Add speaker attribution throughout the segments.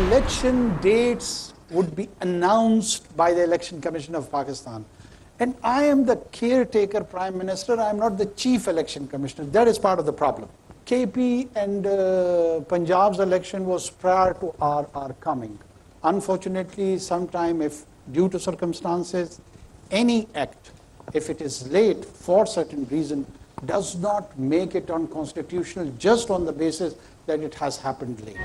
Speaker 1: Election dates would be announced by the Election Commission of Pakistan. And I am the caretaker Prime Minister. I am not the Chief Election Commissioner. That is part of the problem. KP and Punjab's election was prior to our coming. Unfortunately, sometime if due to circumstances, any act, if it is late for certain reason, does not make it unconstitutional just on the basis that it has happened late.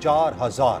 Speaker 2: 4000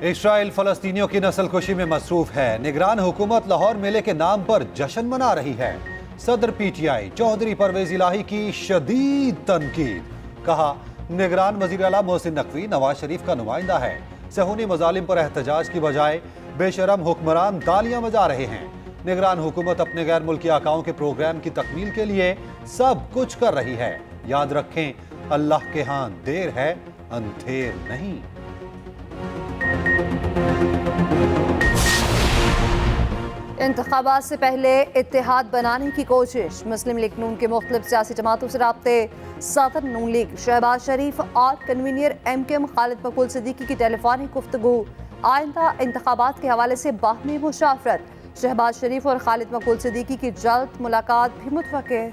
Speaker 2: اسرائیل فلسطینیوں کی نسل کشی میں مصروف ہے. نگران حکومت لاہور میلے کے نام پر جشن منا رہی ہے. صدر P T I Chaudhry Pervaiz Elahi کی شدید تنقید. کہا نگران وزیر اعلیٰ محسن نقوی نواز شریف کا نمائندہ ہے. صہیونی مظالم پر احتجاج کی بجائے بے شرم حکمران تالیاں بجا رہے ہیں. نگران حکومت اپنے غیر ملکی آقاؤں کے پروگرام کی تکمیل کے لیے سب کچھ کر رہی ہے. یاد رکھیں اللہ کے ہاں دیر ہے اندھیر نہیں.
Speaker 3: انتخابات سے پہلے اتحاد بنانے کی کوشش. مسلم لیگ نون کے مختلف سیاسی جماعتوں سے رابطے. صدر نون لیگ شہباز شریف اور کنوینر ایم کیو ایم خالد مقبول صدیقی کی ٹیلی فونک گفتگو. آئندہ انتخابات کے حوالے سے باہمی مشاورت. شہباز شریف اور خالد مقبول صدیقی کی جلد ملاقات بھی متوقع.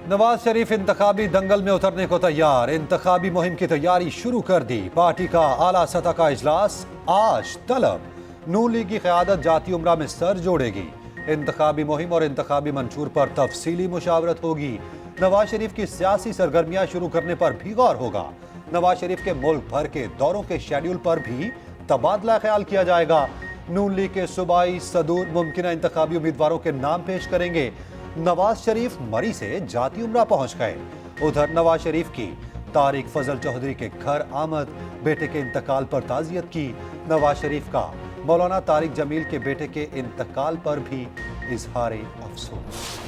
Speaker 2: نواز شریف انتخابی دنگل میں اترنے کو تیار. انتخابی مہم کی تیاری شروع کر دی. پارٹی کا اعلیٰ سطح کا اجلاس آج طلب. نون لیگ کی قیادت جاتی عمرہ میں سر جوڑے گی. انتخابی مہم اور انتخابی منشور پر تفصیلی مشاورت ہوگی. نواز شریف کی سیاسی سرگرمیاں شروع کرنے پر بھی غور ہوگا. نواز شریف کے ملک بھر کے دوروں کے شیڈول پر بھی تبادلہ خیال کیا جائے گا. نون لیگ کے صوبائی صدور ممکنہ انتخابی امیدواروں کے نام پیش کریں گے. نواز شریف مری سے جاتی عمرہ پہنچ گئے. ادھر نواز شریف کی طارق فضل چودھری کے گھر آمد. بیٹے کے انتقال پر تعزیت کی. نواز شریف کا مولانا طارق جمیل کے بیٹے کے انتقال پر بھی اظہار افسوس.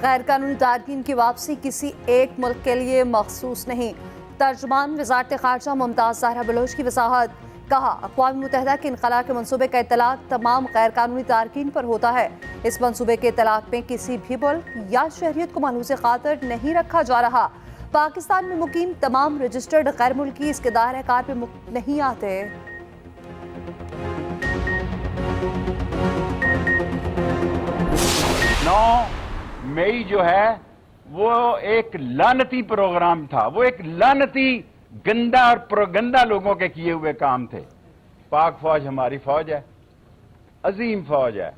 Speaker 3: غیر قانونی تارکین کی واپسی کسی ایک ملک کے لیے مخصوص نہیں. ترجمان وزارت خارجہ ممتاز زہرا بلوچ کی وضاحت. کہا اقوام متحدہ کے انخلاء کے منصوبے کا اطلاق تمام غیر قانونی تارکین پر ہوتا ہے. اس منصوبے کے اطلاق میں کسی بھی ملک یا شہریت کو ملحوظ خاطر نہیں رکھا جا رہا. پاکستان میں مقیم تمام رجسٹرڈ غیر ملکی اس کے دائرہ کار پہ نہیں آتے.
Speaker 4: 9 مئی جو ہے وہ ایک لعنتی پروگرام تھا. وہ ایک لعنتی گندا اور پروگندا لوگوں کے کیے ہوئے کام تھے. پاک فوج ہماری فوج ہے, عظیم فوج ہے,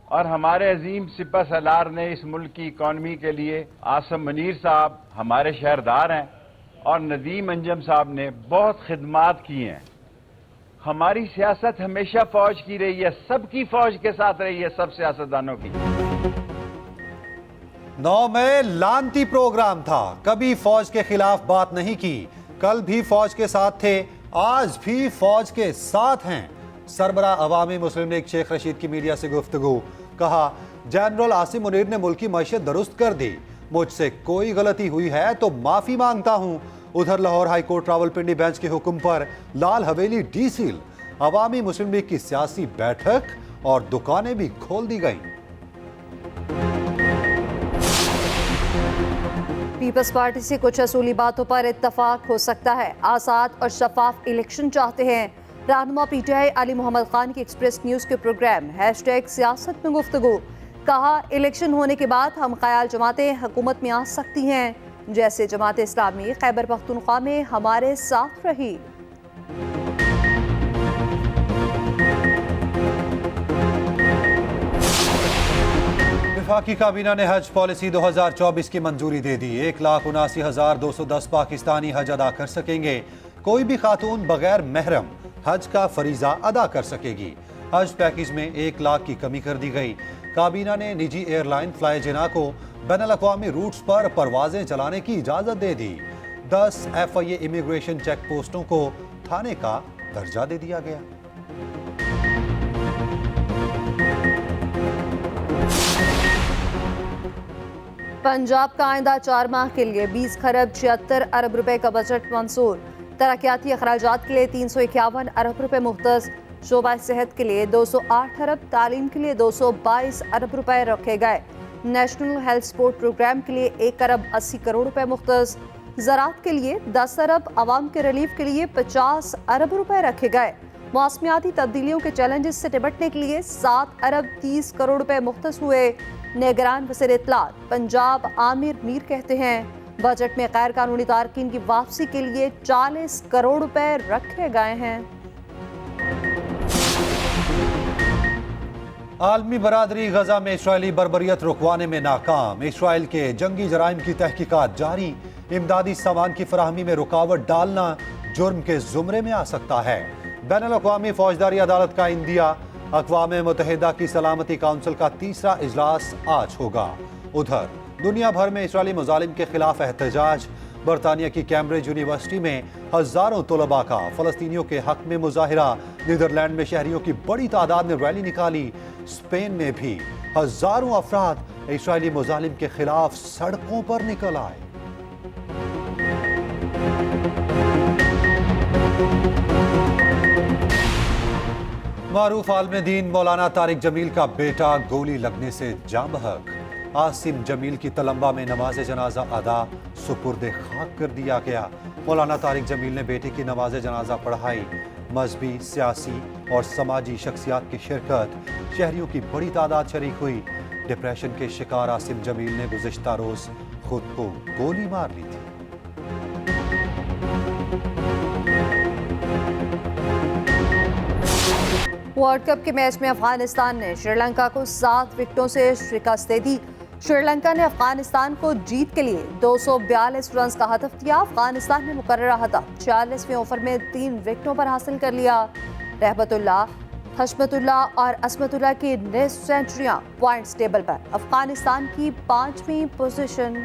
Speaker 4: اور ہمارے عظیم سپہ سالار نے اس ملک کی اکانومی کے لیے عاصم منیر صاحب ہمارے شہردار ہیں, اور ندیم انجم صاحب نے بہت خدمات کی ہیں. ہماری سیاست ہمیشہ فوج کی رہی ہے, سب کی فوج کے ساتھ رہی ہے, سب سیاستدانوں کی.
Speaker 2: 9 میں لانتی پروگرام تھا. کبھی فوج کے خلاف بات نہیں کی. کل بھی فوج کے ساتھ تھے, آج بھی فوج کے ساتھ ہیں. سربراہ عوامی مسلم لیگ شیخ رشید کی میڈیا سے گفتگو. کہا جنرل عاصم منیر نے ملک کی معیشت درست کر دی. مجھ سے کوئی غلطی ہوئی ہے تو معافی مانگتا ہوں. ادھر Lahore high court Rawalpindi bench کے حکم پر لال حویلی ڈی سیل. عوامی مسلم لیگ کی سیاسی بیٹھک اور دکانیں بھی کھول دی گئیں.
Speaker 3: پیپلز پارٹی سے کچھ اصولی باتوں پر اتفاق ہو سکتا ہے. آزاد اور شفاف الیکشن چاہتے ہیں. رہنما پی ٹی آئی علی محمد خان کی ایکسپریس نیوز کے پروگرام #سیاست میں گفتگو. کہا الیکشن ہونے کے بعد ہم خیال جماعتیں حکومت میں آ سکتی ہیں, جیسے جماعت اسلامی خیبر پختونخوا میں ہمارے ساتھ رہی.
Speaker 2: وفاقی کابینہ نے حج پالیسی 2024 کی منظوری دے دی. 1,79,210 پاکستانی حج ادا کر سکیں گے. کوئی بھی خاتون بغیر محرم حج کا فریضہ ادا کر سکے گی. حج پیکیج میں 1 لاکھ کی کمی کر دی گئی. کابینہ نے نجی ایئر لائن فلائی جنا کو بین الاقوامی روٹس پر پروازیں چلانے کی اجازت دے دی. 10 FIA امیگریشن چیک پوسٹوں کو تھانے کا درجہ دے دیا گیا.
Speaker 3: پنجاب کا آئندہ 4 ماہ کے لیے 20 خرب 76 ارب روپے کا بجٹ منظور. ترقیاتی اخراجات کے لیے 351 ارب روپے مختص. شعبہ صحت کے لیے 208 ارب, تعلیم کے لیے 222 ارب روپے رکھے گئے. نیشنل ہیلتھ سپورٹ پروگرام کے لیے 1 ارب 80 کروڑ روپے مختص. زراعت کے لیے 10 ارب, عوام کے ریلیف کے لیے 50 ارب روپے رکھے گئے. موسمیاتی تبدیلیوں کے چیلنجز سے نمٹنے کے لیے 7 ارب 30 کروڑ روپے مختص ہوئے. نگران وزیر اطلاعات پنجاب عامر میر کہتے ہیں بجٹ میں غیر قانونی تارکین کی واپسی کے لیے 40 کروڑ روپے رکھے گئے ہیں.
Speaker 2: عالمی برادری غزہ میں اسرائیلی بربریت رکوانے میں ناکام، اسرائیل کے جنگی جرائم کی تحقیقات جاری، امدادی سامان کی فراہمی میں رکاوٹ ڈالنا جرم کے زمرے میں آ سکتا ہے۔ بین الاقوامی فوجداری عدالت کا اندیہ، اقوام متحدہ کی سلامتی کونسل کا تیسرا اجلاس آج ہوگا۔ ادھر دنیا بھر میں اسرائیلی مظالم کے خلاف احتجاج، برطانیہ کی کیمبرج یونیورسٹی میں ہزاروں طلباء کا فلسطینیوں کے حق میں مظاہرہ، نیدرلینڈ میں شہریوں کی بڑی تعداد نے ریلی نکالی، اسپین میں بھی ہزاروں افراد اسرائیلی مظالم کے خلاف سڑکوں پر نکل آئے۔ معروف عالم دین مولانا طارق جمیل کا بیٹا گولی لگنے سے جاں بحق، عاصم جمیل کی تلمبہ میں نماز جنازہ ادا، سپرد خاک کر دیا گیا۔ مولانا طارق جمیل نے بیٹے کی نماز جنازہ پڑھائی، مذہبی، سیاسی اور سماجی شخصیات کی شرکت، شہریوں کی بڑی تعداد شریک ہوئی۔ ڈپریشن کے شکار عاصم جمیل نے گزشتہ روز خود کو گولی مار لی تھی۔
Speaker 3: ورلڈ کپ کے میچ میں افغانستان نے شری لنکا کو 7 وکٹوں سے شکست دے دی۔ شری لنکا نے افغانستان کو جیت کے لیے 242 رنز کا ہدف دیا۔ افغانستان نے مقررہ ہدف 46ویں اوور میں 3 وکٹوں پر حاصل کر لیا۔ رحمت اللہ، حشمت اللہ اور عصمت اللہ کی نصف سینچریاں پوائنٹس ٹیبل پر افغانستان کی 5ویں پوزیشن۔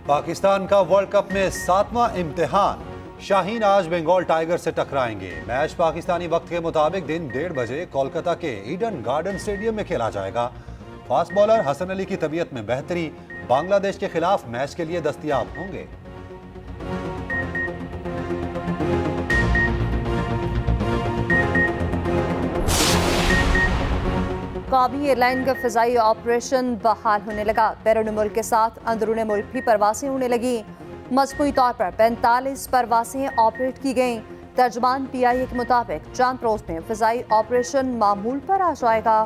Speaker 2: پاکستان کا ورلڈ کپ میں 7واں امتحان، شاہین آج بنگال ٹائیگر سے ٹکرائیں گے۔ میچ پاکستانی وقت کے مطابق دن 1:30 بجے کولکتہ کے ایڈن گارڈن اسٹیڈیم میں کھیلا جائے گا۔ فاسٹ بولر حسن علی کی طبیعت میں بہتری، بنگلہ دیش کے خلاف میچ کے لیے دستیاب ہوں گے۔
Speaker 3: قومی ایئر لائن کا فضائی آپریشن بحال ہونے لگا۔ بیرون ملک کے ساتھ اندرون ملک بھی پروازیں ہونے لگیں۔ مجموعی طور پر 45 پروازیں آپریٹ کی گئیں۔ ترجمان PIA کے مطابق چاند روز میں فضائی آپریشن معمول پر آ جائے گا۔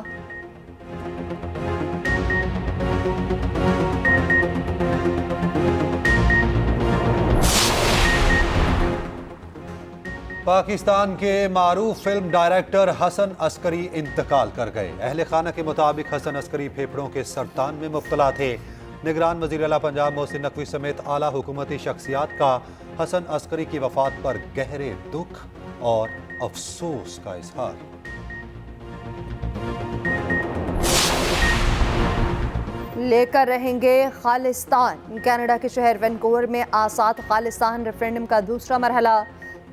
Speaker 2: پاکستان کے معروف فلم ڈائریکٹر حسن عسکری انتقال کر گئے۔ اہل خانہ کے مطابق حسن عسکری پھیپھڑوں کے سرطان میں مبتلا تھے۔ نگران وزیر اعلیٰ پنجاب محسن نقوی سمیت اعلیٰ حکومتی شخصیات کا حسن عسکری کی وفات پر گہرے دکھ اور افسوس کا اظہار۔
Speaker 3: لے کر رہیں گے خالصتان۔ کینیڈا کے شہر وینکوور میں آزاد خالصتان ریفرینڈم کا دوسرا مرحلہ،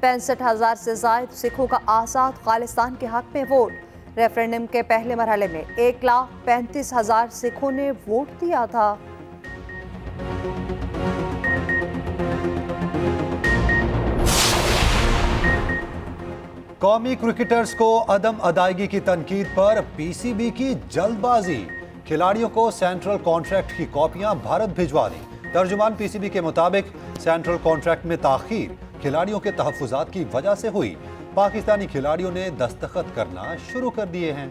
Speaker 3: 65,000 سے زائد سکھوں کا آزاد خالصتان کے حق میں ووٹ۔ ریفرینڈم کے پہلے مرحلے میں 1,35,000 سکھوں نے ووٹ دیا تھا۔
Speaker 2: قومی کرکٹرز کو عدم ادائیگی کی تنقید پر PCB کی جلد بازی، کھلاڑیوں کو سینٹرل کانٹریکٹ کی کاپیاں بھارت بھجوا دیں۔ ترجمان PCB کے مطابق سینٹرل کانٹریکٹ میں تاخیر کھلاڑیوں کے تحفظات کی وجہ سے ہوئی۔ پاکستانی کھلاڑیوں نے دستخط کرنا شروع کر دیے ہیں۔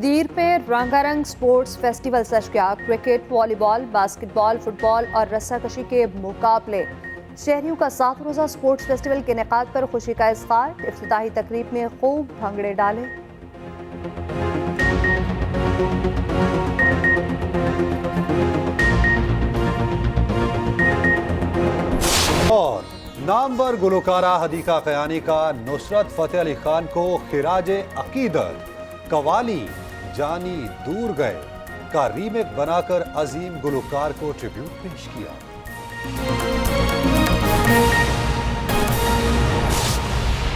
Speaker 3: دیر پہ رنگا رنگ سپورٹس فیسٹیول سج گیا۔ کرکٹ، والی بال، باسکٹ بال، فٹ بال اور رسہ کشی کے مقابلے۔ شہریوں کا 7 روزہ سپورٹس فیسٹیول کے انعقاد پر خوشی کا اظہار۔ افتتاحی تقریب میں خوب بھنگڑے ڈالے۔
Speaker 2: اور نامور گلوکارہ حدیقہ قیانی کا نصرت فتح علی خان کو خراج عقیدت قوالی جانی دور گئے کا ریمیک بنا کر عظیم گلوکار کو ٹریبیوٹ پیش کیا۔